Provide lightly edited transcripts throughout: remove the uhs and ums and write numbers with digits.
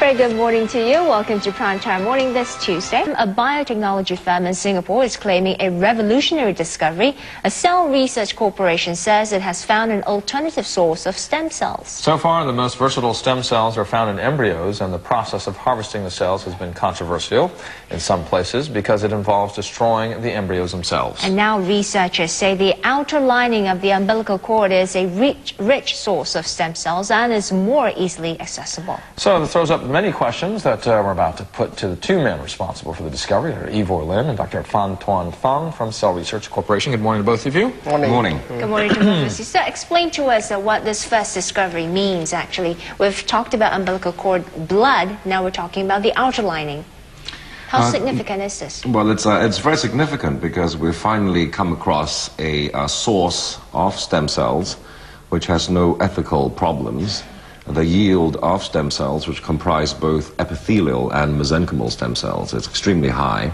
very good morning to you. Welcome to Primetime Morning this Tuesday. A biotechnology firm in Singapore is claiming a revolutionary discovery. A CellResearch corporation says it has found an alternative source of stem cells. So far, the most versatile stem cells are found in embryos, and the process of harvesting the cells has been controversial in some places because it involves destroying the embryos themselves. And now researchers say the outer lining of the umbilical cord is a rich source of stem cells and is more easily accessible. So it throws up many questions that we're about to put to the two men responsible for the discovery, Dr. Ivor Lin and Dr. Phan Tuan Phang from CellResearch Corporation. Good morning to both of you. Morning. Morning. Good morning to both of you. So explain to us what this first discovery means, actually. We've talked about umbilical cord blood, now we're talking about the outer lining. How significant is this? Well, it's very significant because we've finally come across a source of stem cells which has no ethical problems. The yield of stem cells, which comprise both epithelial and mesenchymal stem cells, is extremely high.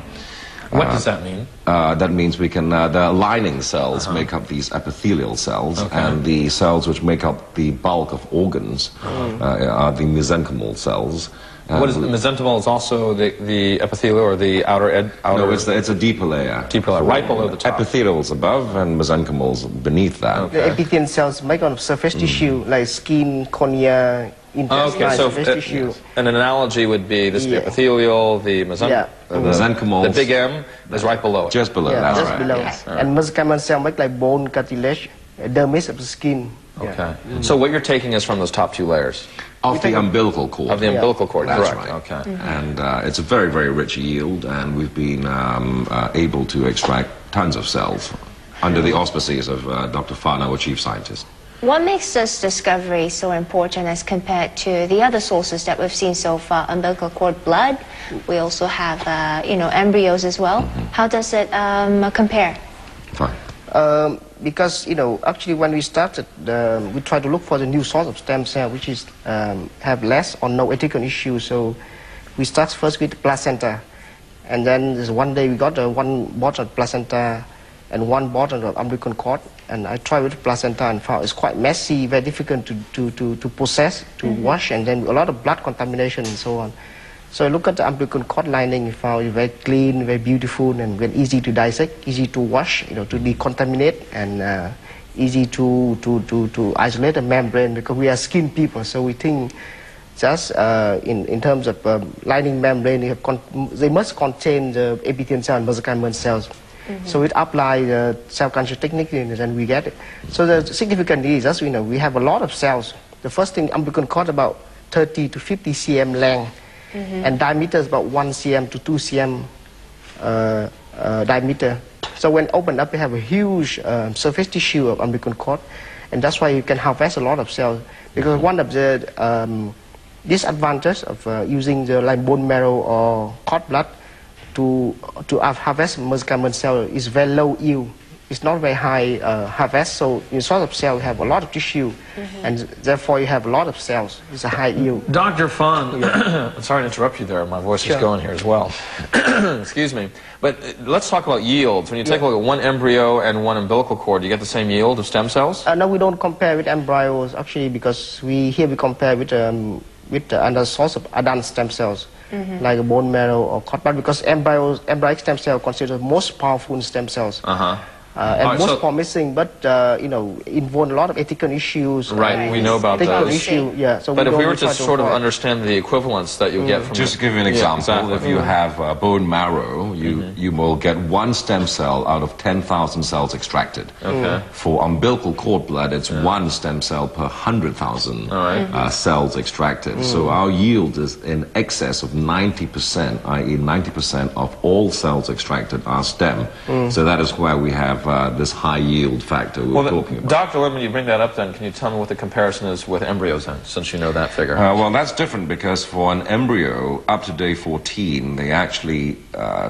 What does that mean? That means we can, the lining cells make up these epithelial cells, and the cells which make up the bulk of organs are the mesenchymal cells. What is the mesenchymal? Is also the epithelial or the outer edge? No, it's a deeper layer. Deeper layer, right below the top. Epithelials above and mesenchymals beneath that. Okay. The epithelial cells make up of surface tissue like skin, cornea, intestine, so surface tissue. An analogy would be this epithelial, the mesenchymal, the big M is right below it. Just below, that's just right. below. Yes. And mesenchymal cell make like bone, cartilage, dermis of the skin. Okay. So what you're taking is from those top two layers? Of the umbilical cord. Of the umbilical cord, that's correct. Right. Okay. And it's a very, very rich yield, and we've been able to extract tons of cells under the auspices of Dr. Phan, our chief scientist. What makes this discovery so important as compared to the other sources that we've seen so far? Umbilical cord blood, we also have, embryos as well. How does it compare? Fine. Because, actually when we started, we tried to look for the new source of stem cell, which is have less or no ethical issues. So we start first with placenta. And then one day we got one bottle of placenta and one bottle of umbilical cord. And I tried with placenta and found it's quite messy, very difficult to process, to wash, and then a lot of blood contamination and so on. So I look at the umbilical cord lining, found it very clean, very beautiful, and very easy to dissect, easy to wash, to decontaminate, and easy to isolate the membrane, because we are skin people. So we think just in terms of lining membrane, they must contain the epithelial cell and mesenchymal cells. So we apply the cell culture technique, and then we get it. So the significant is just we have a lot of cells. The first thing, umbilical cord about 30 to 50 cm length. And diameter is about 1 cm to 2 cm diameter. So when opened up, we have a huge surface tissue of umbilical cord, and that's why you can harvest a lot of cells. Because one of the disadvantages of using the bone marrow or cord blood to harvest mesenchymal cell is very low yield. It's not very high harvest, so in source of cell you have a lot of tissue, and therefore you have a lot of cells. It's a high yield. Dr. Phan, I'm sorry to interrupt you there. My voice is going here as well. Excuse me. But let's talk about yields. When you take a look at one embryo and one umbilical cord, do you get the same yield of stem cells? No, we don't compare with embryos, actually, because we compare with another source of adult stem cells, like a bone marrow or cord blood, because embryonic stem cells considered most powerful stem cells. And most promising, but involve a lot of ethical issues. Right, we know about those. So but if we were to sort of understand the equivalence that you get from... Just to give you an example, if you have bone marrow, you will get one stem cell out of 10,000 cells extracted. For umbilical cord blood, it's one stem cell per 100,000 cells extracted. So our yield is in excess of 90%, i.e. 90% of all cells extracted are stem. So that is why we have this high yield factor we're talking about. Dr. Lim, when you bring that up then, can you tell me what the comparison is with embryos then, since you know that figure? Well, that's different because for an embryo, up to day 14, they actually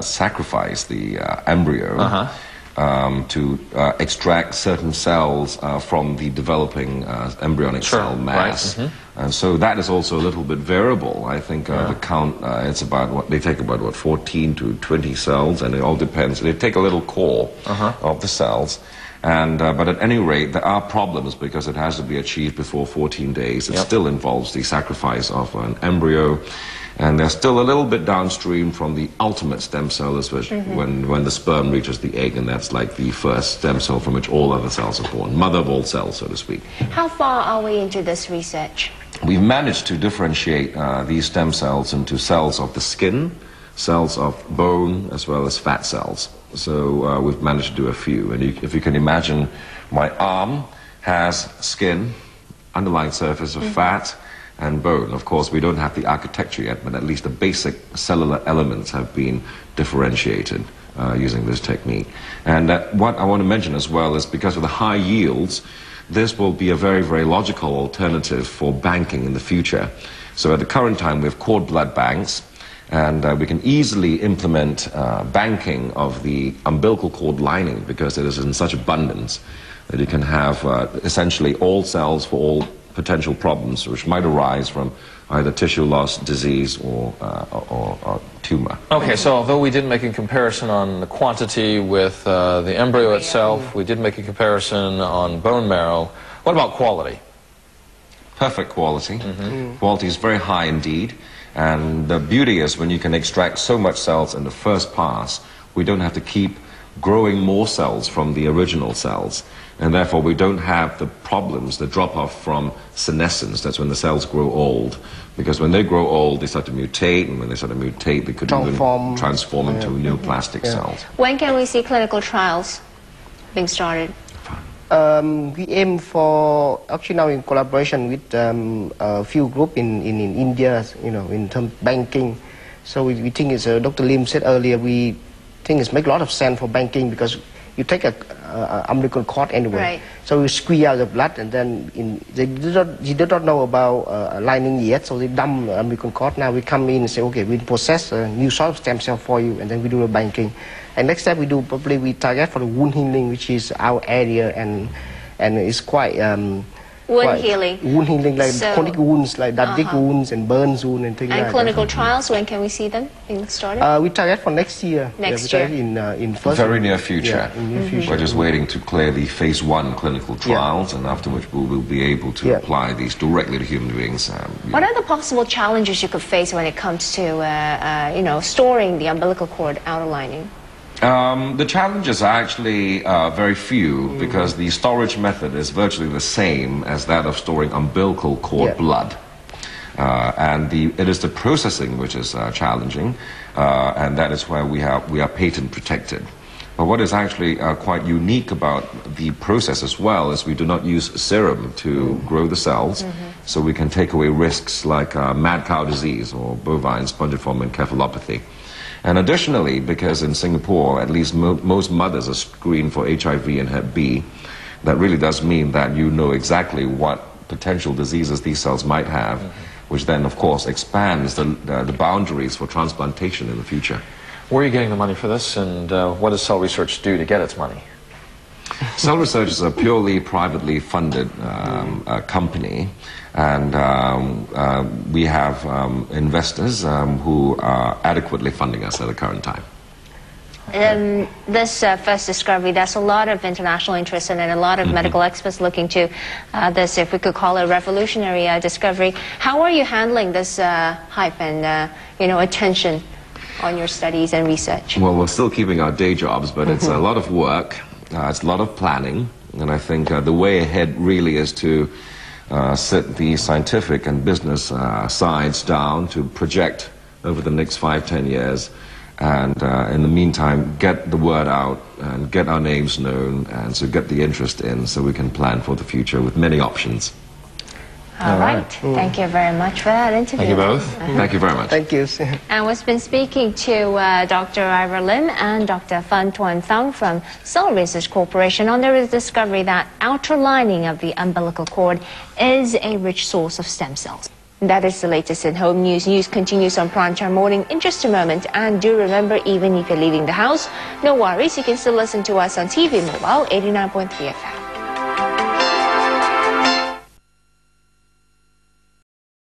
sacrifice the embryo to extract certain cells from the developing embryonic cell mass. And so that is also a little bit variable. I think the count, it's about, they take about 14 to 20 cells, and it all depends. They take a little core of the cells, But at any rate, there are problems because it has to be achieved before 14 days. It still involves the sacrifice of an embryo, and they're still a little bit downstream from the ultimate stem cell, especially when the sperm reaches the egg, and that's like the first stem cell from which all other cells are born, mother of all cells, so to speak. How far are we into this research? We've managed to differentiate these stem cells into cells of the skin, cells of bone, as well as fat cells. So we've managed to do a few. And if you can imagine, my arm has skin, underlying surface of fat, and bone. Of course, we don't have the architecture yet, but at least the basic cellular elements have been differentiated using this technique. And what I want to mention as well is because of the high yields, this will be a very, very logical alternative for banking in the future. So at the current time, we have cord blood banks, and we can easily implement banking of the umbilical cord lining because it is in such abundance that you can have essentially all cells for all potential problems which might arise from either tissue loss, disease, or tumor. Okay, so although we didn't make a comparison on the quantity with the embryo itself, we did make a comparison on bone marrow. What about quality? Perfect quality. Quality is very high indeed. And the beauty is when you can extract so much cells in the first pass, we don't have to keep growing more cells from the original cells. And therefore we don't have the problems, the drop-off from senescence. That's when the cells grow old. Because when they grow old, they start to mutate, and when they start to mutate, they could even transform into neoplastic cells. When can we see clinical trials being started? We aim for, actually now in collaboration with a few groups in India, in terms of banking. So we think, as Dr. Lim said earlier, we think it makes a lot of sense for banking because you take a umbilical cord anyway. Right. So you squeeze out the blood, and then they did not know about lining yet, so they dump the umbilical cord. Now we come in and say, okay, we process a new sort of stem cell for you, and then we do the banking. And next step we target for the wound healing, which is our area, and it's quite Wound healing. Wound healing, like chronic wounds, like diabetic wounds and burns wounds and things like that. And clinical trials, when can we see them being started? We target for next year. Next year. In first. Very near future. Yeah, in near future. We're just waiting to clear the phase 1 clinical trials, and afterwards we will be able to apply these directly to human beings. What are the possible challenges you could face when it comes to, storing the umbilical cord outer lining? The challenges are actually very few because the storage method is virtually the same as that of storing umbilical cord blood. And it is the processing which is challenging, and that is where we are patent protected. But what is actually quite unique about the process as well is we do not use serum to grow the cells, so we can take away risks like mad cow disease or bovine spongiform encephalopathy. And additionally, because in Singapore, at least most mothers are screened for HIV and Hep B, that really does mean that you know exactly what potential diseases these cells might have, which then, of course, expands the boundaries for transplantation in the future. Where are you getting the money for this, and what does CellResearch do to get its money? CellResearch is a purely privately funded company, and we have investors who are adequately funding us at the current time. This first discovery, there's a lot of international interest in it, a lot of medical experts looking to this, if we could call it a revolutionary discovery. How are you handling this hype and attention on your studies and research? Well, we're still keeping our day jobs, but it's a lot of work. It's a lot of planning, and I think the way ahead really is to sit the scientific and business sides down to project over the next 5-10 years, and in the meantime get the word out and get our names known, and so get the interest in so we can plan for the future with many options. All right. Thank you very much for that interview. Thank you both. Thank you very much. Thank you. And we've been speaking to Dr. Ira Lim and Dr. Phan Tuan Thong from CellResearch Corporation on their discovery that outer lining of the umbilical cord is a rich source of stem cells. That is the latest in home news. News continues on Primetime Morning in just a moment. And do remember, even if you're leaving the house, no worries, you can still listen to us on TV Mobile 89.3 FM.